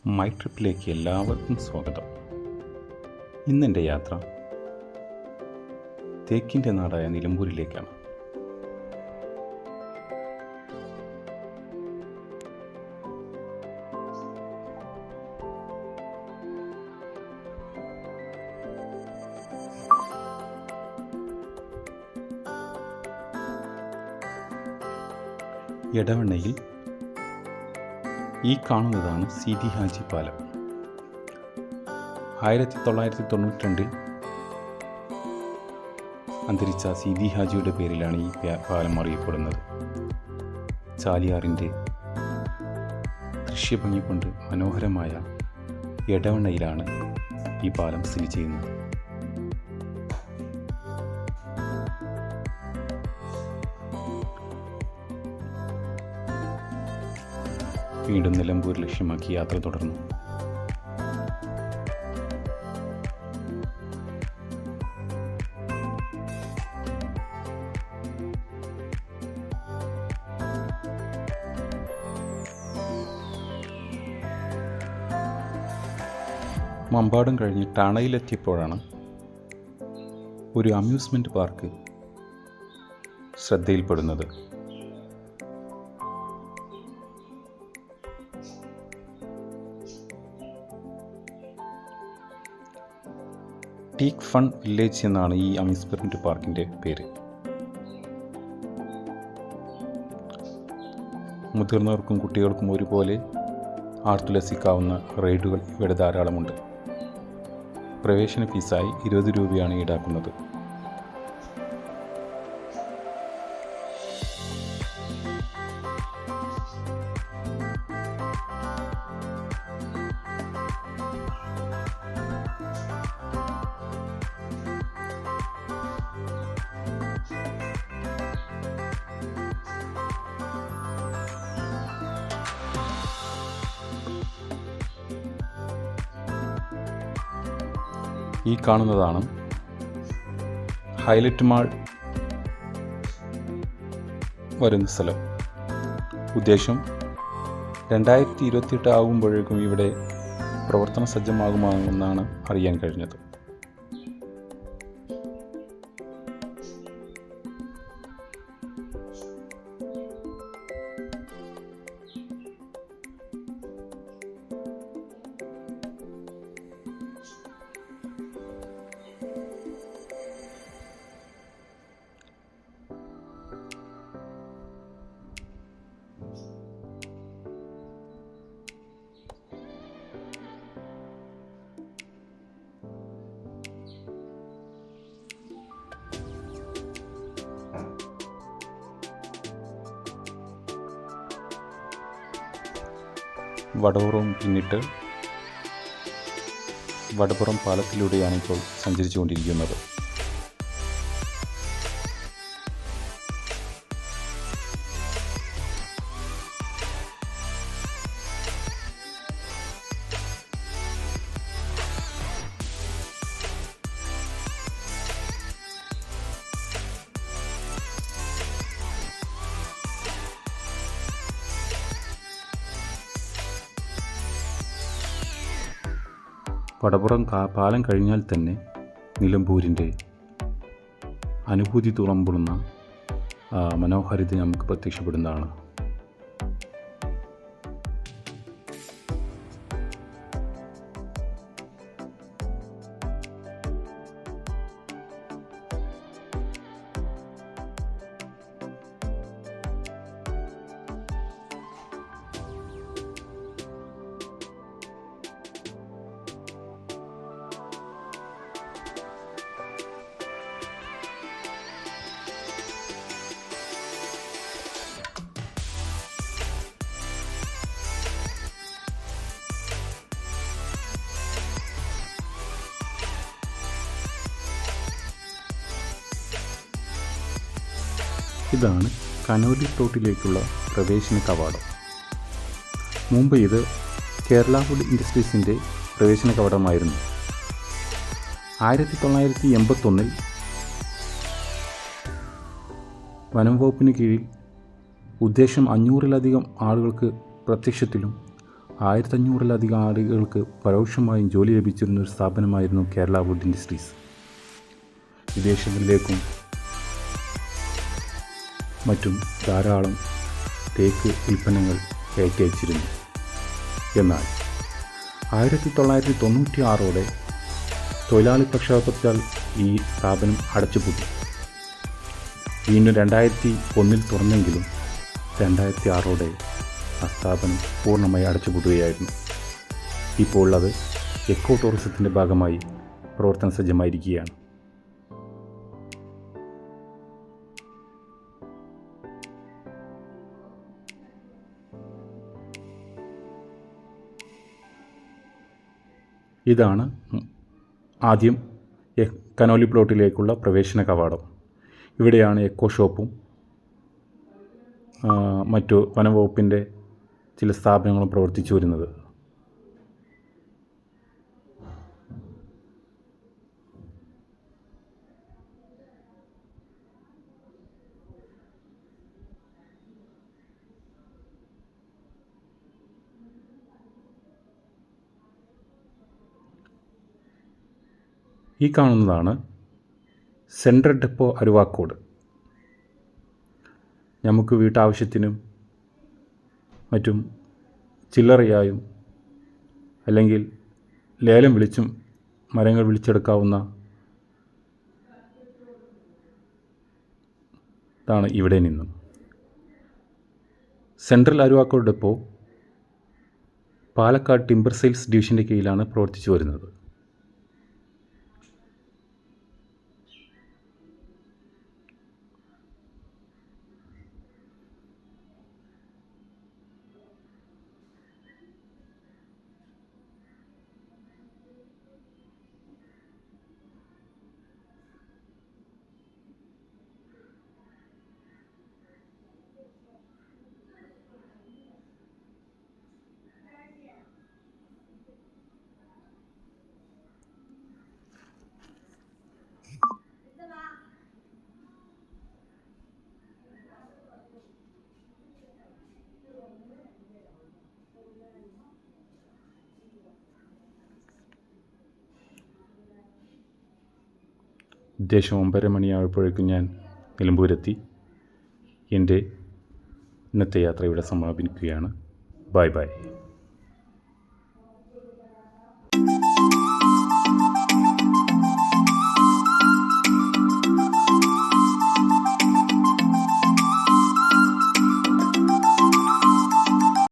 My ട്രിപ്പിലേക്ക് എല്ലാവർക്കും സ്വാഗതം. ഇന്നെൻ്റെ യാത്ര തേക്കിൻ്റെ നാടായ നിലമ്പൂരിലേക്കാണ്. എടവണ്ണയിൽ ഈ കാണുന്നതാണ് സീതി ഹാജി പാലം. 1992 അന്തരിച്ച സീതി ഹാജിയുടെ പേരിലാണ് ഈ പാലം അറിയപ്പെടുന്നത്. ചാലിയാറിൻ്റെ ദൃശ്യഭംഗി കൊണ്ട് മനോഹരമായ എടവണ്ണയിലാണ് ഈ പാലം സ്ഥിതി ചെയ്യുന്നത്. വീണ്ടും നിലമ്പൂർ ലക്ഷ്യമാക്കി യാത്ര തുടർന്നു. മമ്പാടും കഴിഞ്ഞ് ടണയിലെത്തിയപ്പോഴാണ് ഒരു അമ്യൂസ്മെൻറ്റ് പാർക്ക് ശ്രദ്ധയിൽപ്പെടുന്നത്. ടീക്ക് ഫൺ വില്ലേജ് എന്നാണ് ഈ അമ്യൂസ്മെൻറ്റ് പാർക്കിൻ്റെ പേര്. മുതിർന്നവർക്കും കുട്ടികൾക്കും ഒരുപോലെ ആർത്തുലസിക്കാവുന്ന റൈഡുകൾ ഇവിടെ ധാരാളമുണ്ട്. പ്രവേശന ഫീസായി 20 രൂപയാണ് ഈടാക്കുന്നത്. ഈ കാണുന്നതാണ് ഹൈലൈറ്റ് മാൾ വരുന്ന സ്ഥലം. ഉദ്ദേശം 2028 ആകുമ്പോഴേക്കും ഇവിടെ പ്രവർത്തന സജ്ജമാകുമെന്നാണ് അറിയാൻ കഴിഞ്ഞത്. വടവൂറും പിന്നിട്ട് വടപ്പുറം പാലത്തിലൂടെയാണ് ഇപ്പോൾ സഞ്ചരിച്ചുകൊണ്ടിരിക്കുന്നത്. വടപ്പുറം പാലം കഴിഞ്ഞാൽ തന്നെ നിലമ്പൂരിൻ്റെ അനുഭൂതി തുറമ്പുന്ന മനോഹാരിത നമുക്ക് പ്രത്യക്ഷപ്പെടുന്നതാണ്. ഇതാണ് കനോലി തോട്ടിലേക്കുള്ള പ്രവേശന കവാടം. മുമ്പ് ഇത് കേരള വുഡ് ഇൻഡസ്ട്രീസിൻ്റെ പ്രവേശന കവാടമായിരുന്നു. 1981 വനം വകുപ്പിന് കീഴിൽ ഉദ്ദേശം 500-ലധികം ആളുകൾക്ക് പ്രത്യക്ഷത്തിലും 1500-ലധികം ആളുകൾക്ക് പരോക്ഷമായും ജോലി ലഭിച്ചിരുന്ന ഒരു സ്ഥാപനമായിരുന്നു കേരള വുഡ് ഇൻഡസ്ട്രീസ്. വിദേശങ്ങളിലേക്കും മറ്റും ധാരാളം തേക്ക് ഉൽപ്പന്നങ്ങൾ കയറ്റി അയച്ചിരുന്നു. എന്നാൽ 1996 തൊഴിലാളി പ്രക്ഷോഭത്താൽ ഈ സ്ഥാപനം അടച്ചുപൂട്ടി. വീണ്ടും 2001 തുറന്നെങ്കിലും 2006 ആ സ്ഥാപനം പൂർണ്ണമായി അടച്ചുപൂട്ടുകയായിരുന്നു. ഇപ്പോൾ അത് എക്കോ ടൂറിസത്തിൻ്റെ ഭാഗമായി പ്രവർത്തന സജ്ജമായിരിക്കുകയാണ്. ഇതാണ് ആദ്യം കനോലി പ്ലോട്ടിലേക്കുള്ള പ്രവേശന കവാടം. ഇവിടെയാണ് എക്കോ ഷോപ്പും മറ്റു വനംവകുപ്പിൻ്റെ ചില സ്ഥാപനങ്ങളും പ്രവർത്തിച്ചു വരുന്നത്. ഈ കാണുന്നതാണ് സെൻട്രൽ ഡെപ്പോ അരുവാക്കോട്. നമുക്ക് വീട്ടാവശ്യത്തിനും മറ്റും ചില്ലറയായും അല്ലെങ്കിൽ ലേലം വിളിച്ചും മരങ്ങൾ വിളിച്ചെടുക്കാവുന്ന ഇതാണ് ഇവിടെ നിന്നും. Central Aruvakode depot Palakkad timber sales ഡിവിഷൻ്റെ കീഴിലാണ് പ്രവർത്തിച്ചു വരുന്നത്. ഉദ്ദേശം 9:30 മണിയായപ്പോഴേക്കും ഞാൻ നിലമ്പൂരെത്തി. എൻ്റെ ഇന്നത്തെ യാത്ര ഇവിടെ സമാപിക്കുകയാണ്. Bye bye.